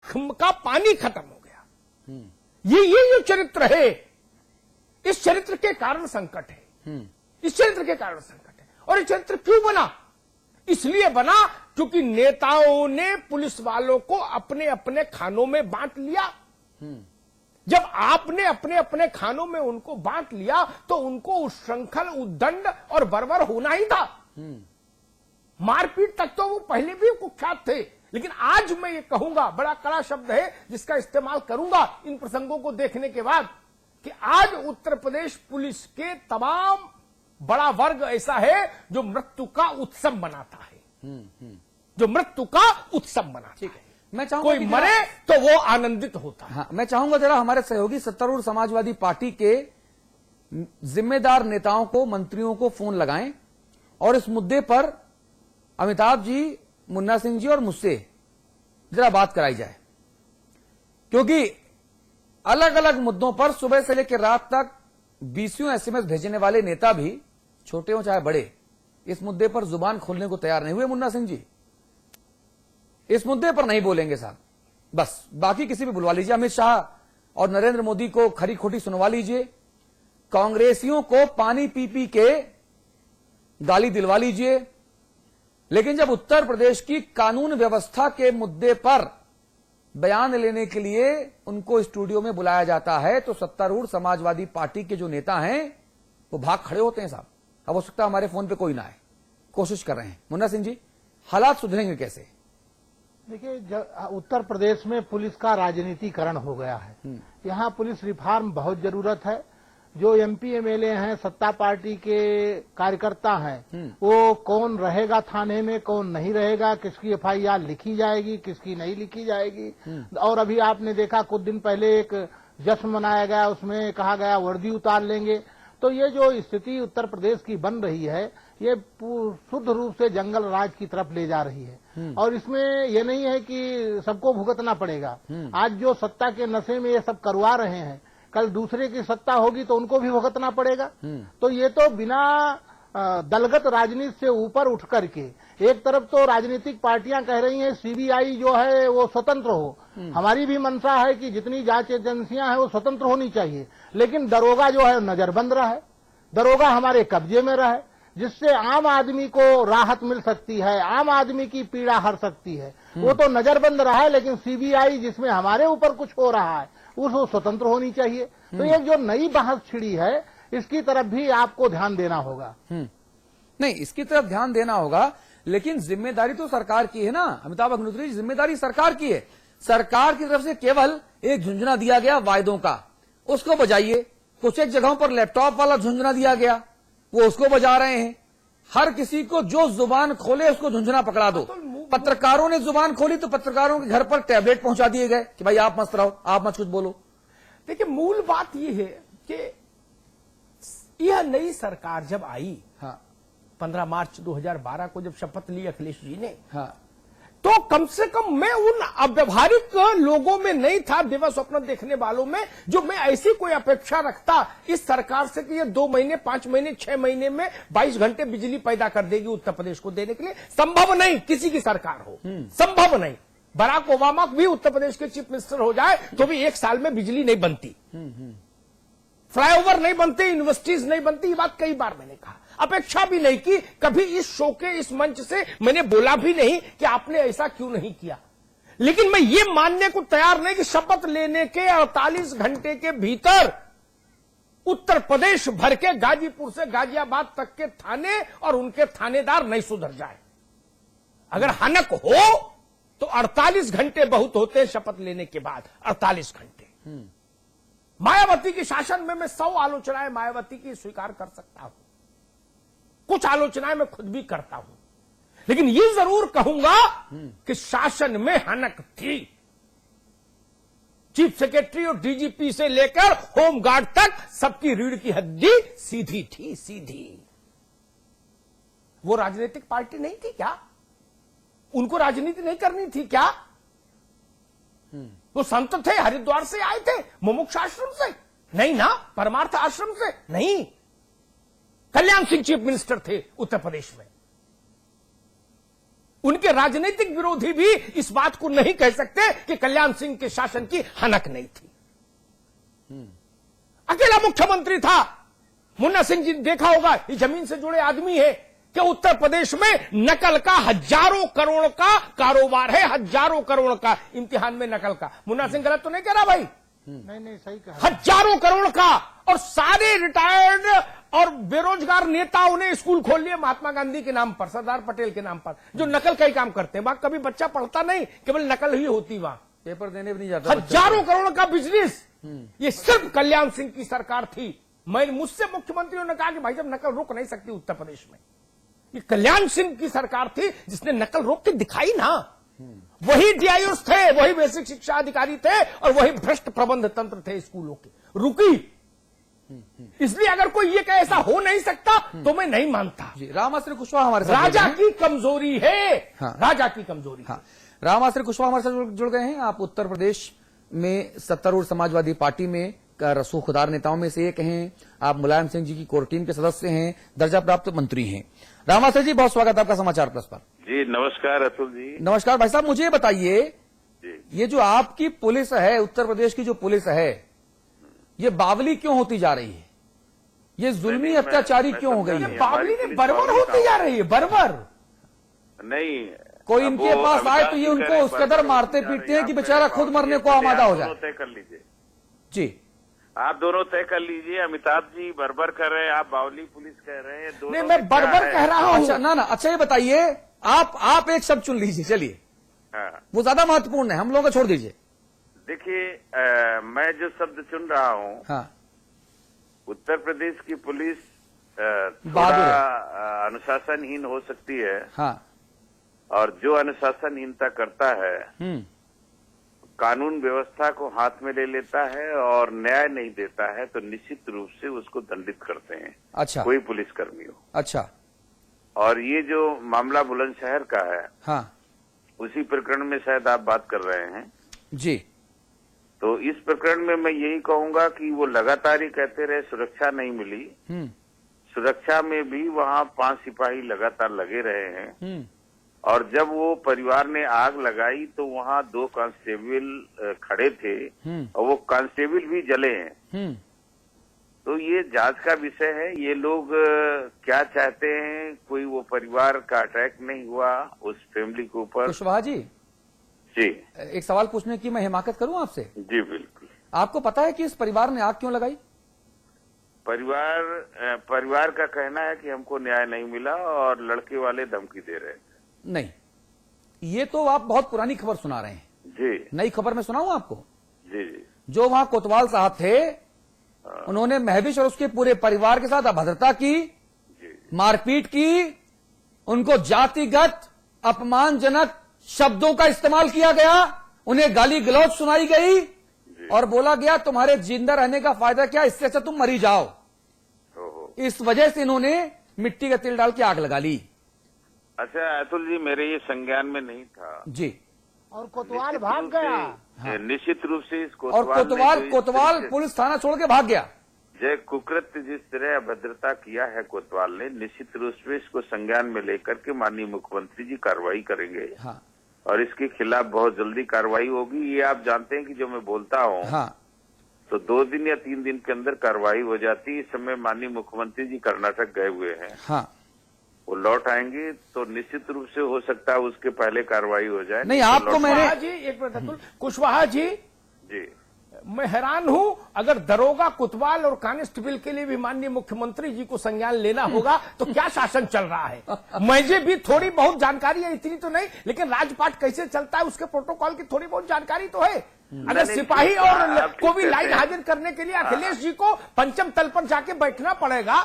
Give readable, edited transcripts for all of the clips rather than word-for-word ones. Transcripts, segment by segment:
का पानी खत्म हो गया। ये जो चरित्र है, इस चरित्र के कारण संकट है। इस चरित्र के कारण संकट है। और ये चरित्र क्यों बना? इसलिए बना क्योंकि नेताओं ने पुलिस वालों को अपने अपने खानों में बांट लिया। जब आपने अपने अपने खानों में उनको बांट लिया तो उनको उच्छृंखल, उद्दंड और बर्बर होना ही था। मारपीट तक तो वो पहले भी कुख्यात थे, लेकिन आज मैं ये कहूंगा, बड़ा कड़ा शब्द है जिसका इस्तेमाल करूंगा इन प्रसंगों को देखने के बाद, कि आज उत्तर प्रदेश पुलिस के तमाम बड़ा वर्ग ऐसा है जो मृत्यु का उत्सव मनाता है। जो मृत्यु का उत्सव मनाता है। मैं चाहूंगा कोई मरे तो वो आनंदित होता है। हाँ, मैं चाहूंगा जरा हमारे सहयोगी सत्तारूढ़ समाजवादी पार्टी के जिम्मेदार नेताओं को, मंत्रियों को फोन लगाएं और इस मुद्दे पर अमिताभ जी, मुन्ना सिंह जी और मुझसे जरा बात कराई जाए, क्योंकि अलग अलग मुद्दों पर सुबह से लेकर रात तक 20 एसएमएस भेजने वाले नेता भी, छोटे हो चाहे बड़े, इस मुद्दे पर जुबान खोलने को तैयार नहीं हुए। मुन्ना सिंह जी, इस मुद्दे पर नहीं बोलेंगे साहब, बस बाकी किसी भी बुलवा लीजिए। अमित शाह और नरेंद्र मोदी को खरी खोटी सुनवा लीजिए, कांग्रेसियों को पानी पी पी के गाली दिलवा लीजिए, लेकिन जब उत्तर प्रदेश की कानून व्यवस्था के मुद्दे पर बयान लेने के लिए उनको स्टूडियो में बुलाया जाता है तो सत्तारूढ़ समाजवादी पार्टी के जो नेता हैं वो भाग खड़े होते हैं साहब। अब हो सकता है हमारे फोन पे कोई ना आए, कोशिश कर रहे हैं। मुन्ना सिंह जी, हालात सुधरेंगे कैसे? देखिए, उत्तर प्रदेश में पुलिस का राजनीतिकरण हो गया है। यहाँ पुलिस रिफॉर्म बहुत जरूरत है। जो एमपी एमएलए हैं, सत्ता पार्टी के कार्यकर्ता हैं, वो कौन रहेगा थाने में, कौन नहीं रहेगा, किसकी एफआईआर लिखी जाएगी, किसकी नहीं लिखी जाएगी। और अभी आपने देखा कुछ दिन पहले एक जश्न मनाया गया, उसमें कहा गया वर्दी उतार लेंगे। तो ये जो स्थिति उत्तर प्रदेश की बन रही है, ये शुद्ध रूप से जंगल राज की तरफ ले जा रही है। और इसमें ये नहीं है कि सबको भुगतना पड़ेगा। आज जो सत्ता के नशे में ये सब करवा रहे हैं, कल दूसरे की सत्ता होगी तो उनको भी भुगतना पड़ेगा। तो ये तो बिना दलगत राजनीति से ऊपर उठ करके, एक तरफ तो राजनीतिक पार्टियां कह रही हैं सीबीआई जो है वो स्वतंत्र हो, हमारी भी मंशा है कि जितनी जांच एजेंसियां हैं वो स्वतंत्र होनी चाहिए, लेकिन दरोगा जो है नजरबंद रहे, दरोगा हमारे कब्जे में रहे, जिससे आम आदमी को राहत मिल सकती है, आम आदमी की पीड़ा हर सकती है। वो तो नजरबंद रहा है, लेकिन सीबीआई जिसमें हमारे ऊपर कुछ हो रहा है उसको स्वतंत्र होनी चाहिए। तो ये जो नई बहस छिड़ी है, इसकी तरफ भी आपको ध्यान देना होगा। नहीं, इसकी तरफ ध्यान देना होगा, लेकिन जिम्मेदारी तो सरकार की है ना अमिताभ अग्निहोत्री जी, जिम्मेदारी सरकार की है। सरकार की तरफ से केवल एक झुंझुना दिया गया वायदों का, उसको बजाइए। कुछ एक जगहों पर लैपटॉप वाला झुंझुना दिया गया, वो उसको बजा रहे हैं। हर किसी को जो जुबान खोले उसको झुंझुना पकड़ा दो। पत्रकारों ने जुबान खोली तो पत्रकारों के घर पर टैबलेट पहुंचा दिए गए कि भाई आप मस्त रहो, आप मत कुछ बोलो। देखिए, मूल बात यह है कि यह नई सरकार जब आई, हाँ, 15 मार्च 2012 को जब शपथ ली अखिलेश जी ने, हाँ, तो कम से कम मैं उन अव्यवहारिक लोगों में नहीं था, दिवा स्वप्न देखने वालों में, जो मैं ऐसी कोई अपेक्षा रखता इस सरकार से कि ये 2 महीने, 5 महीने, 6 महीने में 22 घंटे बिजली पैदा कर देगी उत्तर प्रदेश को देने के लिए। संभव नहीं, किसी की सरकार हो, संभव नहीं। बराक ओबामा भी उत्तर प्रदेश के चीफ मिनिस्टर हो जाए तो भी 1 साल में बिजली नहीं बनती, फ्लाईओवर नहीं बनते, यूनिवर्सिटीज नहीं बनती। ये बात कई बार मैंने कहा, अपेक्षा भी नहीं की। कभी इस शो के इस मंच से मैंने बोला भी नहीं कि आपने ऐसा क्यों नहीं किया। लेकिन मैं ये मानने को तैयार नहीं कि शपथ लेने के 48 घंटे के भीतर उत्तर प्रदेश भर के गाजीपुर से गाजियाबाद तक के थाने और उनके थानेदार नहीं सुधर जाए। अगर हनक हो तो 48 घंटे बहुत होते हैं शपथ लेने के बाद, 48 घंटे। मायावती के शासन में मैं 100 आलोचनाएं मायावती की स्वीकार कर सकता हूं, कुछ आलोचनाएं मैं खुद भी करता हूं, लेकिन ये जरूर कहूंगा कि शासन में हनक थी। चीफ सेक्रेटरी और डीजीपी से लेकर होमगार्ड तक सबकी रीढ़ की हड्डी सीधी थी, सीधी। वो राजनीतिक पार्टी नहीं थी क्या? उनको राजनीति नहीं करनी थी क्या? वो संत थे, हरिद्वार से आए थे, मुमुक्ष आश्रम से नहीं ना, परमार्थ आश्रम से नहीं। कल्याण सिंह चीफ मिनिस्टर थे उत्तर प्रदेश में। उनके राजनीतिक विरोधी भी इस बात को नहीं कह सकते कि कल्याण सिंह के शासन की हनक नहीं थी। अकेला मुख्यमंत्री था। मुन्ना सिंह जी देखा होगा, ये जमीन से जुड़े आदमी है कि उत्तर प्रदेश में नकल का हजारों करोड़ का कारोबार है, हजारों करोड़ का, इम्तिहान में नकल का। मुन्ना सिंह गलत तो नहीं कह रहा भाई? नहीं सही कहा। हजारों करोड़ का, और सारे रिटायर्ड और बेरोजगार नेताओं ने स्कूल खोल लिए महात्मा गांधी के नाम पर, सरदार पटेल के नाम पर, जो नकल का ही काम करते हैं। वहां कभी बच्चा पढ़ता नहीं, केवल नकल ही होती वहां, पेपर देने भी नहीं जाता। हजारों करोड़ का बिजनेस, ये सिर्फ कल्याण सिंह की सरकार थी। मुझसे मुख्यमंत्रियों ने कहा कि भाई साहब नकल रोक नहीं सकती उत्तर प्रदेश में, ये कल्याण सिंह की सरकार थी जिसने नकल रोक के दिखाई ना। वही डीआईओस थे, वही बेसिक शिक्षा अधिकारी थे, और वही भ्रष्ट प्रबंध तंत्र थे स्कूलों के, रुकी। इसलिए अगर कोई ये कहे ऐसा हो नहीं सकता तो मैं नहीं मानता। जी, रामाश्री कुशवाहा हमारे साथ राजा की कमजोरी है। हाँ। राजा की कमजोरी। हाँ, रामाश्री कुशवाहा हमारे साथ जुड़ गए हैं। आप उत्तर प्रदेश में सत्तारूढ़ समाजवादी पार्टी में रसूखदार नेताओं में से एक हैं। आप मुलायम सिंह जी की कोर टीम के सदस्य हैं, दर्जा प्राप्त मंत्री हैं। रामाश्री जी, बहुत स्वागत आपका समाचार प्लस पर। जी नमस्कार अतुल जी। नमस्कार भाई साहब, मुझे बताइए, ये जो आपकी पुलिस है, उत्तर प्रदेश की जो पुलिस है, ये बावली क्यों होती जा रही है? ये जुल्मी अत्याचारी क्यों हो गई है? बावली ने बर्बर होती जा रही है, बर्बर। नहीं, कोई इनके पास आए तो ये उनको उस कदर मारते पीटते हैं कि बेचारा खुद मरने को आमादा हो जाए। तय कर लीजिए जी, आप दोनों तय कर लीजिए। अमिताभ जी बर्बर कर रहे हैं, आप बावली पुलिस कह रहे हैं, दोनों नहीं, मैं बर्बर कह रहा हूं। अच्छा, ना अच्छा ये बताइए, आप एक शब्द चुन लीजिए, चलिए, हाँ। वो ज्यादा महत्वपूर्ण है, हम लोगों को छोड़ दीजिए। देखिए, मैं जो शब्द चुन रहा हूँ, हाँ, उत्तर प्रदेश की पुलिस बहादुर थोड़ा है। अनुशासनहीन हो सकती है, हाँ, और जो अनुशासनहीनता करता है, कानून व्यवस्था को हाथ में ले लेता है और न्याय नहीं देता है, तो निश्चित रूप से उसको दंडित करते हैं। अच्छा, कोई पुलिसकर्मी हो। अच्छा, और ये जो मामला बुलंदशहर का है, हाँ उसी प्रकरण में शायद आप बात कर रहे हैं जी। तो इस प्रकरण में मैं यही कहूंगा कि वो लगातार ही कहते रहे सुरक्षा नहीं मिली। सुरक्षा में भी वहाँ 5 सिपाही लगातार लगे रहे हैं, और जब वो परिवार ने आग लगाई तो वहाँ 2 कांस्टेबल खड़े थे, और वो कांस्टेबल भी जले हैं। तो ये जांच का विषय है, ये लोग क्या चाहते हैं। कोई वो परिवार का अटैक नहीं हुआ उस फैमिली के ऊपर। कुशवाहा जी, जी एक सवाल पूछने की मैं हिमाकत करूं आपसे। जी बिल्कुल। आपको पता है कि इस परिवार ने आग क्यों लगाई? परिवार का कहना है कि हमको न्याय नहीं मिला और लड़के वाले धमकी दे रहे थे। नहीं, ये तो आप बहुत पुरानी खबर सुना रहे हैं। जी, नई खबर मैं सुनाऊं आपको। जी जी। जो वहां कोतवाल साहब थे, उन्होंने महविश और उसके पूरे परिवार के साथ अभद्रता की, मारपीट की, उनको जातिगत अपमानजनक शब्दों का इस्तेमाल किया गया, उन्हें गाली गलौज सुनाई गई और बोला गया तुम्हारे जिंदा रहने का फायदा क्या, इससे अच्छा तुम मरी जाओ। इस वजह से इन्होंने मिट्टी का तेल डाल के आग लगा ली। अच्छा अतुल जी, मेरे ये संज्ञान में नहीं था जी। और कोतवाल भाग गया। हाँ। निश्चित रूप से इस और कोतवाल पुलिस थाना छोड़ के भाग गया। जय कुकृत्य जिस तरह अभद्रता किया है कोतवाल ने, निश्चित रूप से इसको संज्ञान में लेकर के माननीय मुख्यमंत्री जी कार्रवाई करेंगे। हाँ। और इसके खिलाफ बहुत जल्दी कार्रवाई होगी। ये आप जानते हैं कि जो मैं बोलता हूँ, हाँ। तो 2 दिन या 3 दिन के अंदर कार्रवाई हो जाती है। इस समय माननीय मुख्यमंत्री जी कर्नाटक गए हुए हैं। हाँ। वो लौट आएंगे तो निश्चित रूप से हो सकता है उसके पहले कार्रवाई हो जाए। नहीं, आपको मैंने जी एक मिनट अतुल, कुशवाहा जी, जी मैं हैरान हूं, अगर दरोगा, कोतवाल और कांस्टेबल के लिए भी माननीय मुख्यमंत्री जी को संज्ञान लेना होगा तो क्या शासन चल रहा है। मुझे भी थोड़ी बहुत जानकारी है, इतनी तो नहीं, लेकिन राजपाट कैसे चलता है उसके प्रोटोकॉल की थोड़ी बहुत जानकारी तो है। अगर सिपाही और को भी लाइन हाजिर करने के लिए अखिलेश जी को पंचम तल पर जाके बैठना पड़ेगा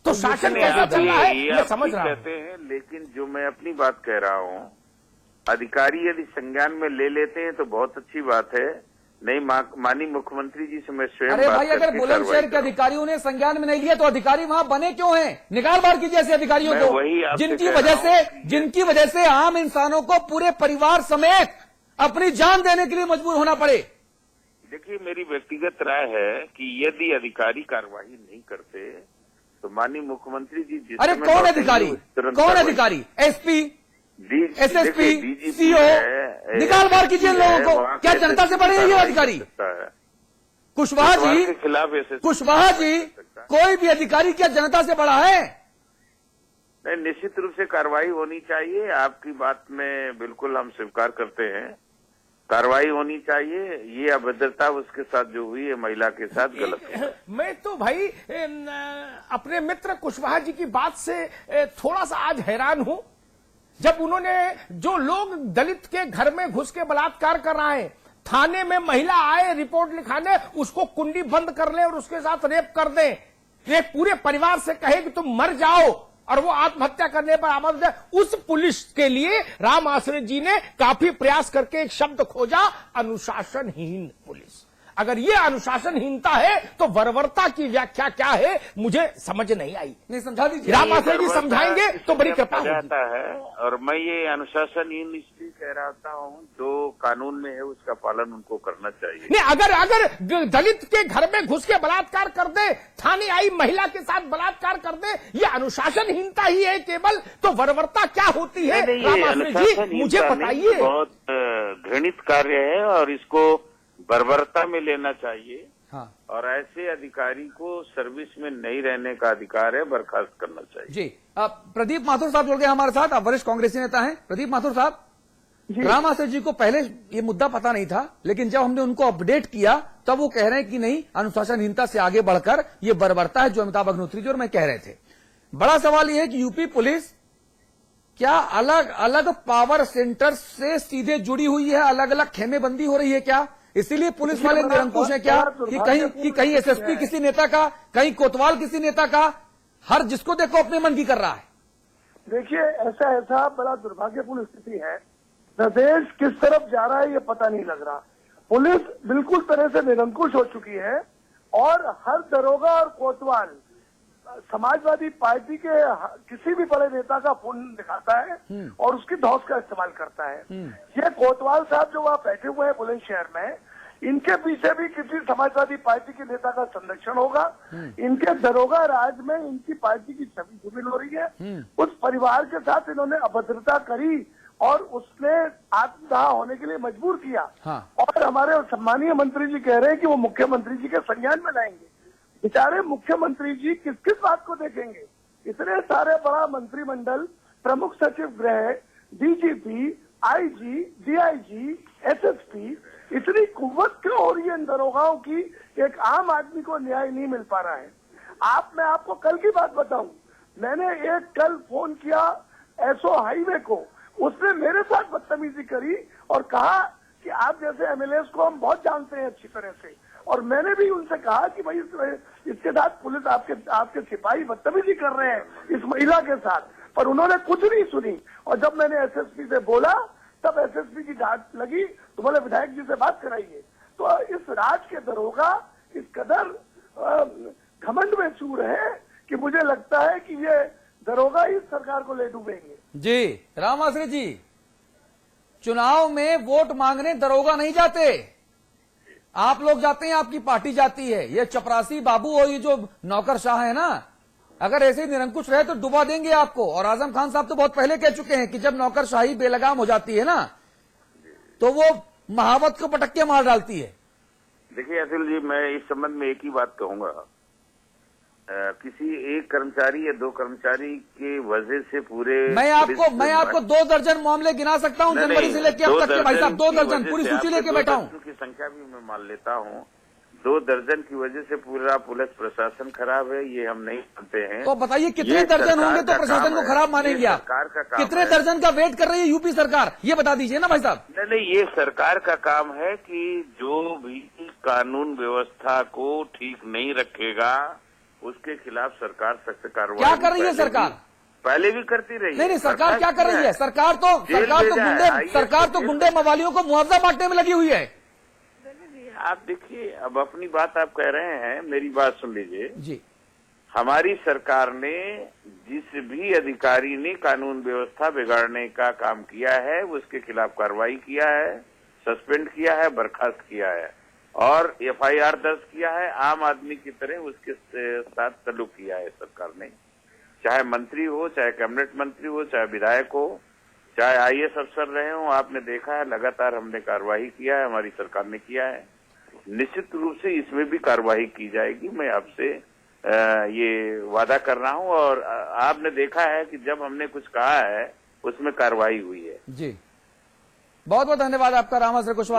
तो शासन कैसे चल रहा है, मैं समझ रहा कहते हैं। लेकिन जो मैं अपनी बात कह रहा हूँ, अधिकारी यदि संज्ञान में ले लेते हैं तो बहुत अच्छी बात है। नहीं, माननीय मुख्यमंत्री जी से मैं स्वयं अरे भाई, अगर बुलंदशहर के अधिकारियों ने संज्ञान में नहीं लिया तो अधिकारी वहां बने क्यों हैं? निकाल बाहर कीजिए ऐसे अधिकारियों को, जिनकी वजह से आम इंसानों को पूरे परिवार समेत अपनी जान देने के लिए मजबूर होना पड़े। देखिए, मेरी व्यक्तिगत राय है कि यदि अधिकारी कार्रवाई नहीं करते तो माननीय मुख्यमंत्री जी अरे कौन अधिकारी? एसपी, एसएसपी, सीओ, निकाल बाहर कीजिए लोगों को। क्या जनता से बड़े हैं ये अधिकारी? कुशवाहा जी, के खिलाफ कुशवाहा जी, कोई भी अधिकारी क्या जनता से बड़ा है? नहीं, निश्चित रूप से कार्रवाई होनी चाहिए। आपकी बात में बिल्कुल हम स्वीकार करते हैं, कार्रवाई होनी चाहिए। ये अभद्रता उसके साथ जो हुई है महिला के साथ गलत है। मैं तो भाई अपने मित्र कुशवाहा जी की बात से थोड़ा सा आज हैरान हूं, जब उन्होंने जो लोग दलित के घर में घुस के बलात्कार कर रहा है, थाने में महिला आए रिपोर्ट लिखाने, उसको कुंडी बंद कर ले और उसके साथ रेप कर दे, एक पूरे परिवार से कहे कि तुम मर जाओ और वो आत्महत्या करने पर आमद है, उस पुलिस के लिए राम आश्रय जी ने काफी प्रयास करके एक शब्द खोजा, अनुशासनहीन पुलिस। अगर ये अनुशासनहीनता है तो बर्बरता की व्याख्या क्या है मुझे समझ नहीं आई। नहीं समझा दीजिए, राम आश्रय जी समझाएंगे तो बड़ी कृपा जाता है। और मैं ये अनुशासनहीन इसलिए कह रहा हूँ, जो कानून में है उसका पालन उनको करना चाहिए। नहीं, अगर दलित के घर में घुस के बलात्कार कर दे, थाने आई महिला के साथ बलात्कार कर दे, ये अनुशासनहीनता ही है केवल, तो बर्बरता क्या होती है? राम आश्रय जी मुझे बताइए। बहुत घृणित कार्य है और इसको बर्बरता में लेना चाहिए। हाँ। और ऐसे अधिकारी को सर्विस में नहीं रहने का अधिकार है, बर्खास्त करना चाहिए। जी, प्रदीप माथुर साहब जुड़ गए हमारे साथ। आप वरिष्ठ कांग्रेसी नेता हैं। प्रदीप माथुर साहब, राम आश्रय जी को पहले ये मुद्दा पता नहीं था, लेकिन जब हमने उनको अपडेट किया तब वो कह रहे हैं कि नहीं, अनुशासनहीनता से आगे बढ़कर ये बर्बरता है, जो अमिताभ अग्निहोत्री जी और मैं कह रहे थे। बड़ा सवाल यह है कि यूपी पुलिस क्या अलग अलग पावर सेंटर से सीधे जुड़ी हुई है, अलग अलग खेमेबंदी हो रही है क्या? इसीलिए पुलिस वाले निरंकुश है क्या कि कहीं एसएसपी किसी नेता का, कहीं कोतवाल किसी नेता का, हर जिसको देखो अपने मन की कर रहा है? देखिए, ऐसा बड़ा दुर्भाग्यपूर्ण स्थिति है। प्रदेश किस तरफ जा रहा है ये पता नहीं लग रहा। पुलिस बिल्कुल तरह से निरंकुश हो चुकी है और हर दरोगा और कोतवाल समाजवादी पार्टी के किसी भी बड़े नेता का फोन दिखाता है और उसकी धौस का इस्तेमाल करता है। ये कोतवाल साहब जो वहाँ बैठे हुए हैं बुलंदशहर में, इनके पीछे भी किसी समाजवादी पार्टी के नेता का संरक्षण होगा। इनके दरोगा राज में इनकी पार्टी की छवि धूमिल हो रही है। उस परिवार के साथ इन्होंने अभद्रता करी और उसने आत्मदाह होने के लिए मजबूर किया। हाँ। और हमारे सम्मानीय मंत्री जी कह रहे हैं कि वो मुख्यमंत्री जी के संज्ञान में लाएंगे। बेचारे मुख्यमंत्री जी किस किस बात को देखेंगे? इतने सारे बड़ा मंत्रिमंडल, प्रमुख सचिव गृह, डीजीपी, आईजी, डीआईजी, एसएसपी, इतनी कुव्वत क्यों हो रही है इन दरोगाओं की? एक आम आदमी को न्याय नहीं मिल पा रहा है। मैं आपको कल की बात बताऊं, मैंने एक कल फोन किया एसओ हाईवे को, उसने मेरे साथ बदतमीजी करी और कहा कि आप जैसे एमएलएस को हम बहुत जानते हैं अच्छी तरह से, और मैंने भी उनसे कहा कि भाई इसके साथ पुलिस आपके सिपाही बदतमीजी कर रहे हैं इस महिला के साथ, पर उन्होंने कुछ नहीं सुनी। और जब मैंने एसएसपी से बोला तब एसएसपी की डांट लगी, तो बोले विधायक जी से बात कराइए। तो इस राज के दरोगा इस कदर घमंड में चूर है कि मुझे लगता है कि ये दरोगा ही सरकार को ले डूबेंगे। जी, राम आश्रय जी, चुनाव में वोट मांगने दरोगा नहीं जाते, आप लोग जाते हैं, आपकी पार्टी जाती है। ये चपरासी बाबू और ये जो नौकरशाह है ना, अगर ऐसे निरंकुश रहे तो डुबा देंगे आपको। और आजम खान साहब तो बहुत पहले कह चुके हैं कि जब नौकरशाही बेलगाम हो जाती है ना, तो वो महावत को पटक के मार डालती है। देखिए अतुल जी, मैं इस संबंध में एक ही बात कहूंगा, किसी एक कर्मचारी या दो कर्मचारी के वजह से पूरे मैं आपको 2 दर्जन मामले गिना सकता हूं जनवरी से लेकर अब तक के। भाई साहब 2 दर्जन पूरी सूची लेके बैठा हूं। की संख्या भी मैं मान लेता हूं। 2 दर्जन की वजह से पूरा पुलिस प्रशासन खराब है, ये हम नहीं मानते हैं। तो बताइए कितने दर्जन होंगे तो प्रशासन को खराब मानेंगे आप? सरकार का काम कितने दर्जन का वेट कर रही है यूपी सरकार, ये बता दीजिए ना भाई साहब। नहीं, ये सरकार का काम है कि जो भी कानून व्यवस्था को ठीक नहीं रखेगा उसके खिलाफ सरकार सख्त कार्रवाई क्या कर रही है सरकार? पहले भी करती रही। नहीं, सरकार क्या कर रही है? सरकार तो गुंडे मवालियों को मुआवजा बांटने में लगी हुई है। आप देखिए, अब अपनी बात आप कह रहे हैं, मेरी बात सुन लीजिए जी। हमारी सरकार ने जिस भी अधिकारी ने कानून व्यवस्था बिगाड़ने का काम किया है उसके खिलाफ कार्रवाई किया है, सस्पेंड किया है, बर्खास्त किया है और एफआईआर दर्ज किया है। आम आदमी की तरह उसके साथ सलूक किया है सरकार ने, चाहे मंत्री हो, चाहे कैबिनेट मंत्री हो, चाहे विधायक हो, चाहे आईएएस अफसर रहे हों, आपने देखा है लगातार हमने कार्रवाई किया है, हमारी सरकार ने किया है। निश्चित रूप से इसमें भी कार्रवाई की जाएगी, मैं आपसे ये वादा कर रहा हूं। और आपने देखा है कि जब हमने कुछ कहा है उसमें कार्रवाई हुई है। जी, बहुत बहुत धन्यवाद आपका रामाश्रय कुशवाहा।